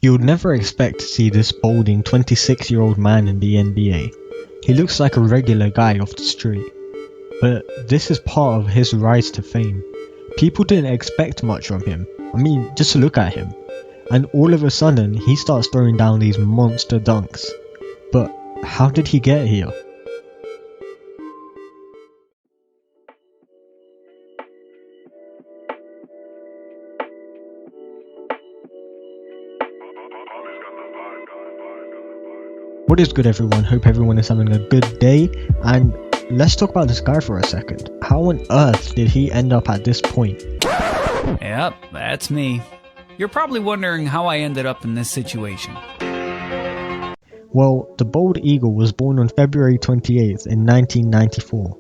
You would never expect to see this balding 26-year-old man in the NBA. He looks like a regular guy off the street. But this is part of his rise to fame. People didn't expect much from him. I mean, just look at him. And all of a sudden, he starts throwing down these monster dunks. But how did he get here? What is good, everyone? Hope everyone is having a good day, and let's talk about this guy for a second. How on earth did he end up at this point? Yep, that's me. You're probably wondering how I ended up in this situation. Well, the bald eagle was born on February 28th in 1994.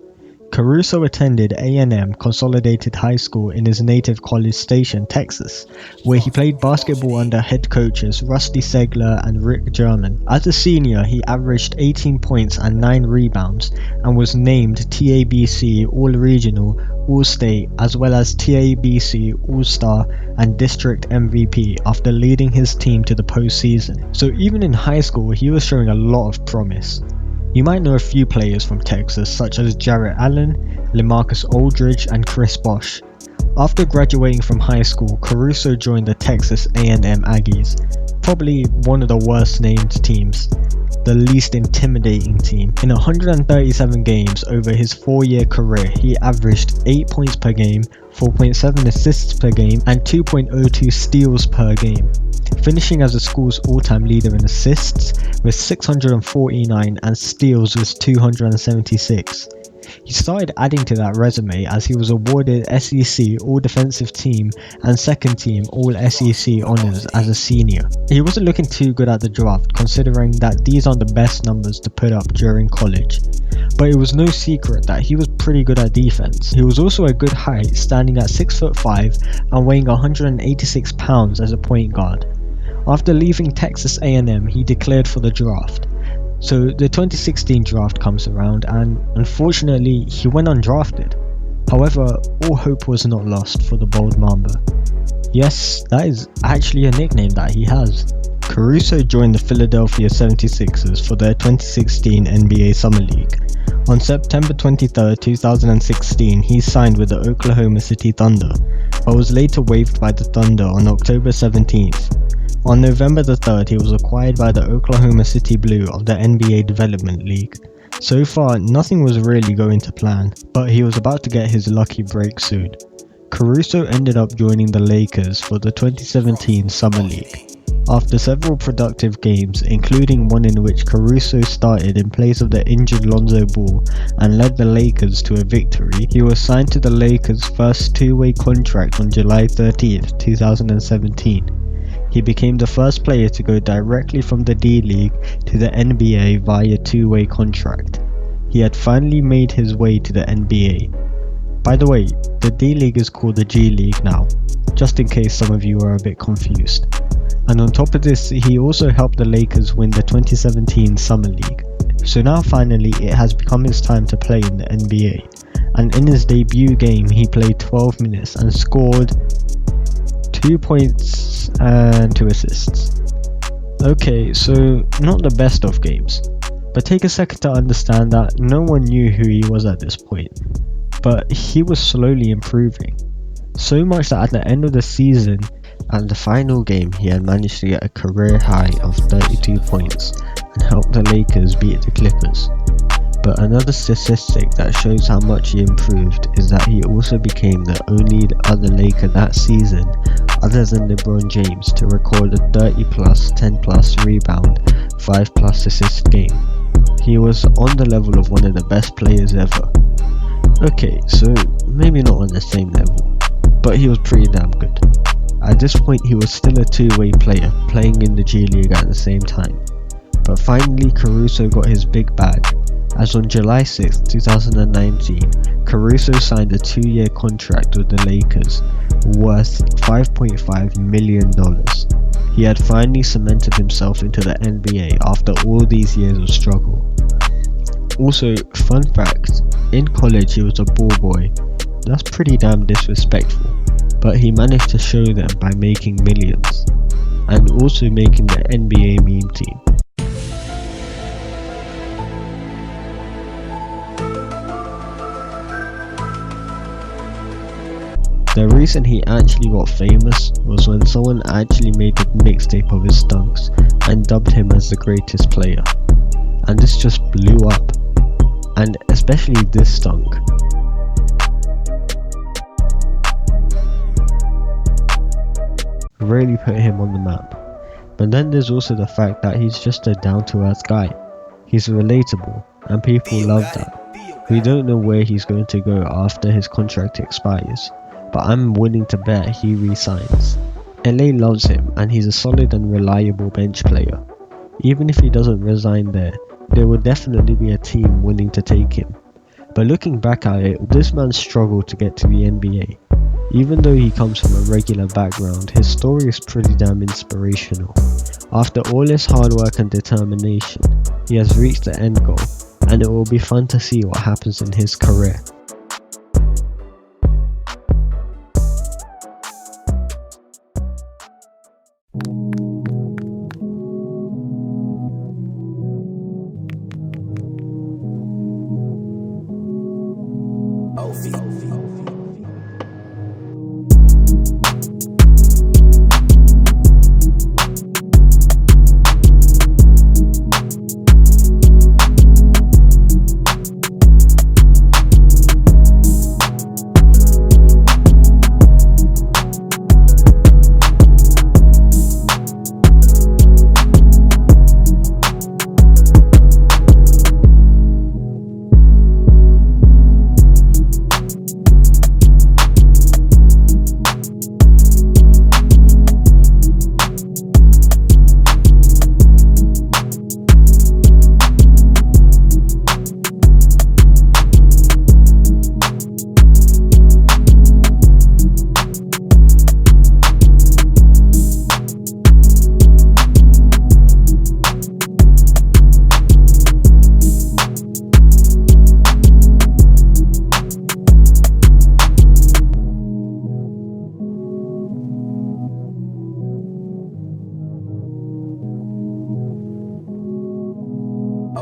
Caruso attended A&M Consolidated High School in his native College Station, Texas, where he played basketball under head coaches Rusty Segler and Rick German. As a senior, he averaged 18 points and 9 rebounds and was named TABC All-Regional, All-State, as well as TABC All-Star and District MVP after leading his team to the postseason. So even in high school, he was showing a lot of promise. You might know a few players from Texas such as Jarrett Allen, LaMarcus Aldridge and Chris Bosh. After graduating from high school, Caruso joined the Texas A&M Aggies, probably one of the worst named teams, the least intimidating team. In 137 games over his 4-year career, he averaged 8 points per game, 4.7 assists per game and 2.02 steals per game, finishing as the school's all-time leader in assists with 649 and steals with 276. He started adding to that resume as he was awarded SEC All-Defensive Team and Second Team All-SEC honors as a senior. He wasn't looking too good at the draft, considering that these aren't the best numbers to put up during college. But it was no secret that he was pretty good at defense. He was also a good height, standing at 6'5" and weighing 186 pounds as a point guard. After leaving Texas A&M, he declared for the draft. So the 2016 draft comes around and unfortunately he went undrafted. However, all hope was not lost for the Bold Mamba. Yes, that is actually a nickname that he has. Caruso joined the Philadelphia 76ers for their 2016 NBA Summer League. On September 23, 2016, he signed with the Oklahoma City Thunder, but was later waived by the Thunder on October 17th. On November the 3rd, he was acquired by the Oklahoma City Blue of the NBA Development League. So far, nothing was really going to plan, but he was about to get his lucky break soon. Caruso ended up joining the Lakers for the 2017 Summer League. After several productive games, including one in which Caruso started in place of the injured Lonzo Ball and led the Lakers to a victory, he was signed to the Lakers' first two-way contract on July 13th, 2017. He became the first player to go directly from the D-League to the NBA via two-way contract. He had finally made his way to the NBA. By the way, the D-League is called the G-League now, just in case some of you are a bit confused. And on top of this, he also helped the Lakers win the 2017 Summer League. So now finally it has become his time to play in the NBA. And in his debut game, he played 12 minutes and scored 2 points and 2 assists. Okay, so not the best of games, but take a second to understand that no one knew who he was at this point, but he was slowly improving. So much that at the end of the season, at the final game, he had managed to get a career high of 32 points and helped the Lakers beat the Clippers. But another statistic that shows how much he improved is that he also became the only other Laker that season, other than LeBron James, to record a 30+, 10+ rebound, 5+ assist game. He was on the level of one of the best players ever. Okay, so maybe not on the same level, but he was pretty damn good. At this point he was still a two-way player, playing in the G League at the same time. But finally Caruso got his big bag, as on July 6, 2019, Caruso signed a 2-year contract with the Lakers, worth $5.5 million. He had finally cemented himself into the NBA after all these years of struggle. Also, fun fact, in college he was a ball boy. That's pretty damn disrespectful, but he managed to show them by making millions. and also making the NBA meme team. The reason he actually got famous was when someone actually made a mixtape of his dunks and dubbed him as the greatest player. And this just blew up. And especially this dunk. Really put him on the map. But then there's also the fact that he's just a down-to-earth guy. He's relatable, and people love that. We don't know where he's going to go after his contract expires, but I'm willing to bet he resigns. LA loves him, and he's a solid and reliable bench player. Even if he doesn't resign there will definitely be a team willing to take him. But looking back at it, this man struggled to get to the NBA. Even though he comes from a regular background, his story is pretty damn inspirational. After all his hard work and determination, he has reached the end goal, and it will be fun to see what happens in his career.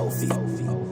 Ophi.